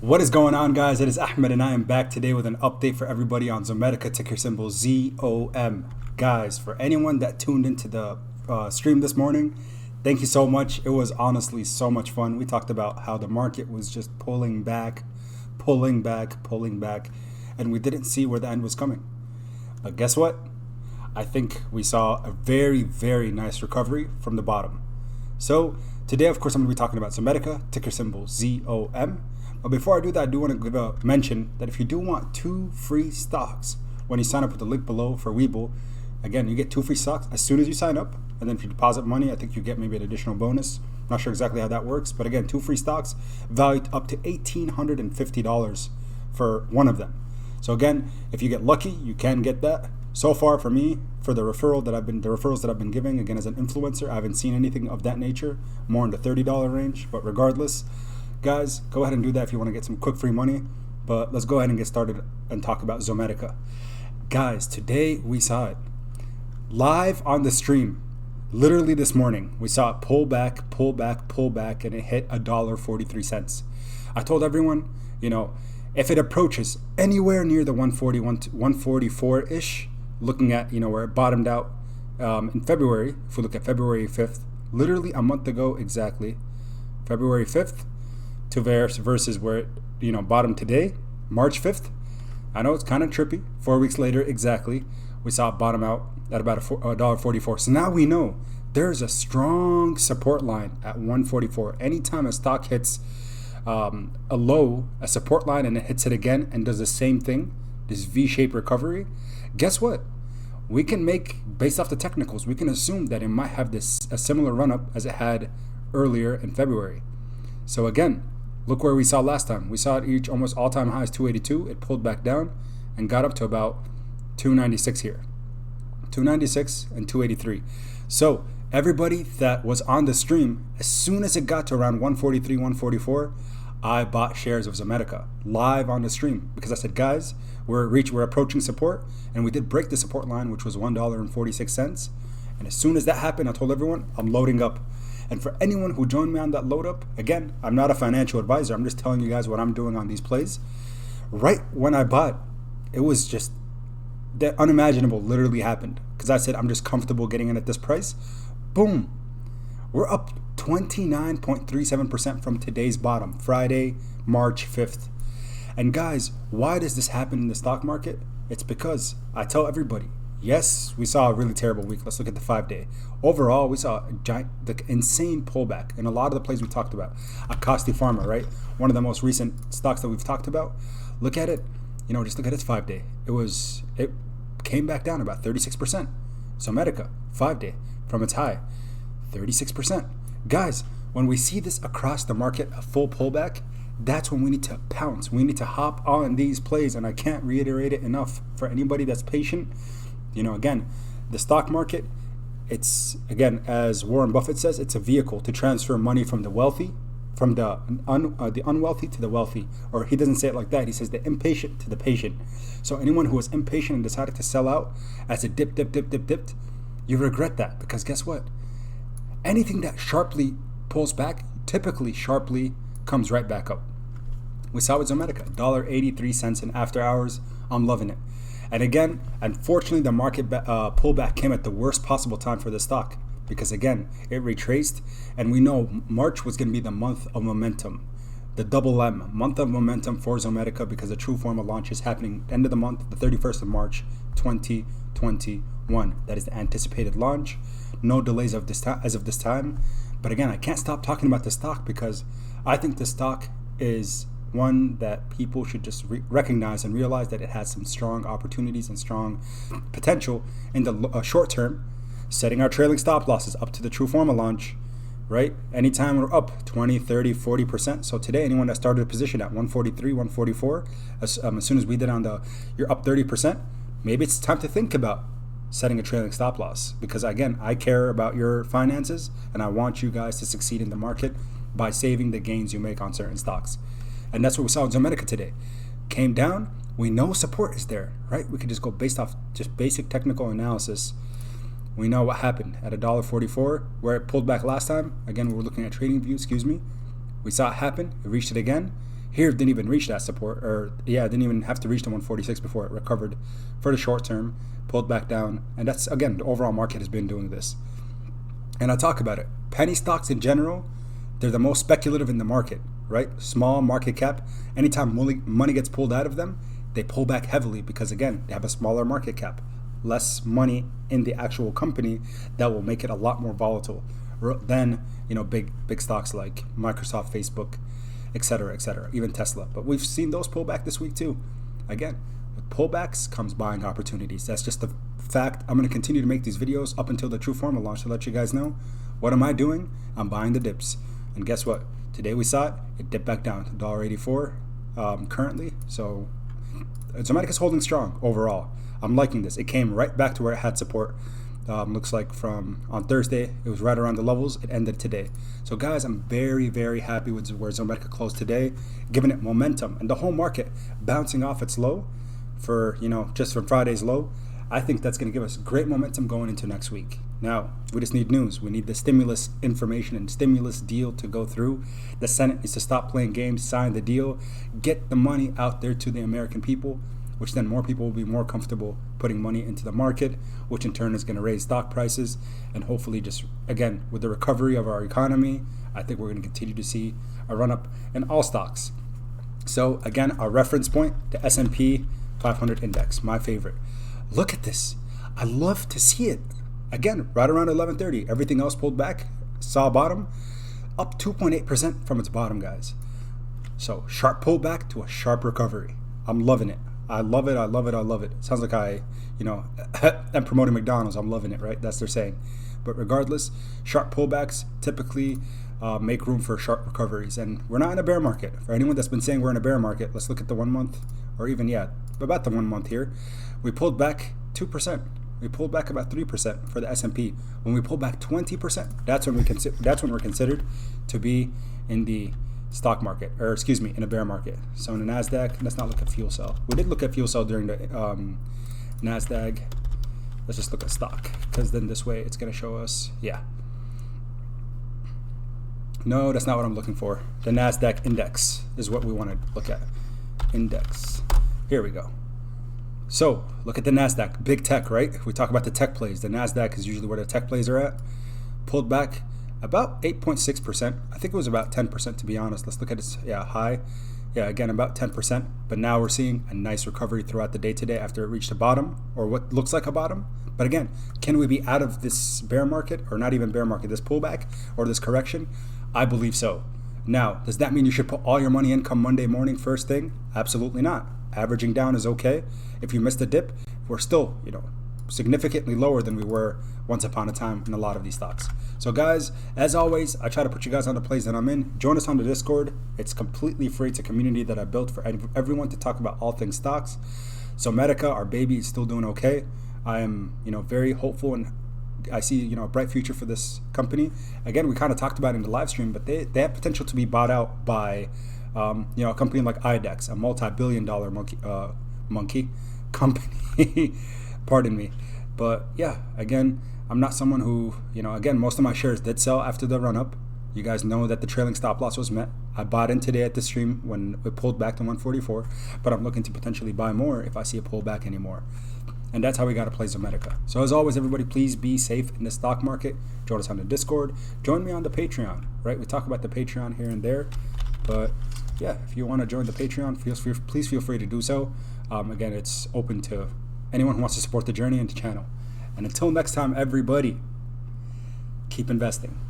What is going on, guys? It is Ahmed, and I am back today with an update for everybody on Zomedica, ticker symbol ZOM. Guys, for anyone that tuned into the stream this morning, thank you so much. It was honestly so much fun. We talked about how the market was just pulling back, and we didn't see where the end was coming. But guess what? I think we saw a very, very nice recovery from the bottom. So today, of course, I'm going to be talking about Zomedica, ticker symbol ZOM. But before I do that, I do want to give a mention that if you do want 2 free stocks when you sign up with the link below for Webull, again, you get 2 free stocks as soon as you sign up. And then if you deposit money, I think you get maybe an additional bonus. I'm not sure exactly how that works. But again, 2 free stocks valued up to $1,850 for one of them. So again, if you get lucky, you can get that. So far for me, for the referrals that I've been giving, again, as an influencer, I haven't seen anything of that nature, more in the $30 range. But regardless, guys, go ahead and do that if you want to get some quick free money. But let's go ahead and get started and talk about Zomedica. Guys, today we saw it live on the stream. Literally this morning, we saw it pull back, and it hit $1.43. I told everyone, if it approaches anywhere near the 140, 144-ish, looking at, where it bottomed out in February, if we look at February 5th, literally a month ago exactly, February 5th, to versus where it bottomed today, March 5th. I know it's kind of trippy. 4 weeks later exactly, we saw it bottom out at about $1.44. So now we know there's a strong support line at 144. Anytime a stock hits a low, a support line, and it hits it again and does the same thing, this V-shaped recovery, guess what? We can make, based off the technicals, we can assume that it might have a similar run-up as it had earlier in February. So again, look where we saw last time. We saw it reach almost all-time highs 282. It pulled back down and got up to about 296 here. 296 and 283. So everybody that was on the stream, as soon as it got to around 143, 144, I bought shares of Zomedica live on the stream because I said, guys, we're approaching support, and we did break the support line, which was $1.46. And as soon as that happened, I told everyone I'm loading up. And for anyone who joined me on that load up, again, I'm not a financial advisor. I'm just telling you guys what I'm doing on these plays. Right when I bought, it was just the unimaginable literally happened. Because I said, I'm just comfortable getting in at this price. Boom. We're up 29.37% from today's bottom, Friday, March 5th. And guys, why does this happen in the stock market? It's because I tell everybody, yes, we saw a really terrible week. Let's look at the 5-day. Overall, we saw the insane pullback in a lot of the plays we talked about. Truforma, right? One of the most recent stocks that we've talked about. Look at it. Just look at its 5-day. It came back down about 36%. Zomedica, 5-day, from its high, 36%. Guys, when we see this across the market, a full pullback, that's when we need to pounce. We need to hop on these plays, and I can't reiterate it enough. For anybody that's patient, again, the stock market, it's, again, as Warren Buffett says, it's a vehicle to transfer money from the wealthy, from the unwealthy to the wealthy. Or he doesn't say it like that. He says the impatient to the patient. So anyone who was impatient and decided to sell out as it dipped, you regret that, because guess what? Anything that sharply pulls back typically sharply comes right back up. We saw with Zomedica, $1.83 in after hours. I'm loving it. And again, unfortunately, the market pullback came at the worst possible time for the stock because, again, it retraced. And we know March was going to be the month of momentum, the double M, month of momentum for Zomedica, because the Truforma launch is happening end of the month, the 31st of March, 2021. That is the anticipated launch. No delays as of this time. But again, I can't stop talking about the stock because I think the stock is one that people should just recognize and realize that it has some strong opportunities and strong potential in the short term, setting our trailing stop losses up to the Truforma launch, right? Anytime we're up 20, 30, 40%. So today, anyone that started a position at 143, 144, as soon as we did you're up 30%, maybe it's time to think about setting a trailing stop loss, because again, I care about your finances and I want you guys to succeed in the market by saving the gains you make on certain stocks. And that's what we saw in Zomedica today. Came down, we know support is there, right? We could just go based off just basic technical analysis. We know what happened at $1.44, where it pulled back last time. Again, we were looking at trading view, We saw it happen, it reached it again, Here it didn't even reach that support, or yeah, it didn't even have to reach the 146 before it recovered for the short term, pulled back down, and that's, again, the overall market has been doing this. And I talk about it. Penny stocks in general, they're the most speculative in the market, right? Small market cap. Anytime money gets pulled out of them, they pull back heavily because, again, they have a smaller market cap, less money in the actual company. That will make it a lot more volatile than, big stocks like Microsoft, Facebook, etc., even Tesla. But we've seen those pull back this week too. Again, with pullbacks comes buying opportunities. That's just a fact. I'm going to continue to make these videos up until the Truforma launch to let you guys know. What am I doing? I'm buying the dips. And guess what? Today we saw it dipped back down to $1.84 currently. So Zomedica's holding strong overall. I'm liking this. It came right back to where it had support. Looks like from on Thursday, it was right around the levels. It ended today. So guys, I'm very, very happy with where Zomedica closed today, giving it momentum, and the whole market bouncing off its low for, just from Friday's low. I think that's going to give us great momentum going into next week. Now, we just need news. We need the stimulus information and stimulus deal to go through. The Senate needs to stop playing games, sign the deal, get the money out there to the American people, which then more people will be more comfortable putting money into the market, which in turn is going to raise stock prices. And hopefully, just again, with the recovery of our economy, I think we're going to continue to see a run up in all stocks. So again, our reference point, the S&P 500 index, my favorite. Look at this. I love to see it. Again, right around 11:30, everything else pulled back, saw a bottom, up 2.8% from its bottom, guys. So sharp pullback to a sharp recovery. I'm loving it. I love it. I love it. I love it. Sounds like I'm promoting McDonald's. I'm loving it, right? That's their saying. But regardless, sharp pullbacks typically make room for sharp recoveries. And we're not in a bear market. For anyone that's been saying we're in a bear market, let's look at the 1 month, or even, about the 1 month here. We pulled back 2%. We pulled back about 3% for the S&P. When we pull back 20%, that's when we're considered to be in the stock market, or in a bear market. So in the NASDAQ, let's not look at fuel cell. We did look at fuel cell during the NASDAQ. Let's just look at stock, because then this way it's going to show us, No, that's not what I'm looking for. The NASDAQ index is what we want to look at. Index. Here we go. So look at the NASDAQ, big tech, right? If we talk about the tech plays, the NASDAQ is usually where the tech plays are at. Pulled back about 8.6%. I think it was about 10%, to be honest. Let's look at its high. Again, about 10%. But now we're seeing a nice recovery throughout the day today after it reached a bottom, or what looks like a bottom. But again, can we be out of this bear market, or not even bear market, this pullback or this correction? I believe so. Now, does that mean you should put all your money in come Monday morning first thing? Absolutely not. Averaging down is okay. If you missed a dip, we're still, significantly lower than we were once upon a time in a lot of these stocks. So guys, as always, I try to put you guys on the plays that I'm in. Join us on the Discord. It's completely free. It's a community that I built for everyone to talk about all things stocks. So Zomedica, our baby, is still doing okay. I am, very hopeful, and I see, a bright future for this company. Again, we kind of talked about it in the live stream, but they have potential to be bought out by a company like IDEX, a multi-billion-dollar monkey company. Pardon me. But again, I'm not someone who, again, most of my shares did sell after the run-up. You guys know that the trailing stop loss was met. I bought in today at the stream when it pulled back to 144, but I'm looking to potentially buy more if I see it pull back anymore. And that's how we got to play Zomedica. So as always, everybody, please be safe in the stock market. Join us on the Discord. Join me on the Patreon, right? We talk about the Patreon here and there. But if you want to join the Patreon, please feel free to do so. Again, it's open to anyone who wants to support the journey and the channel. And until next time, everybody, keep investing.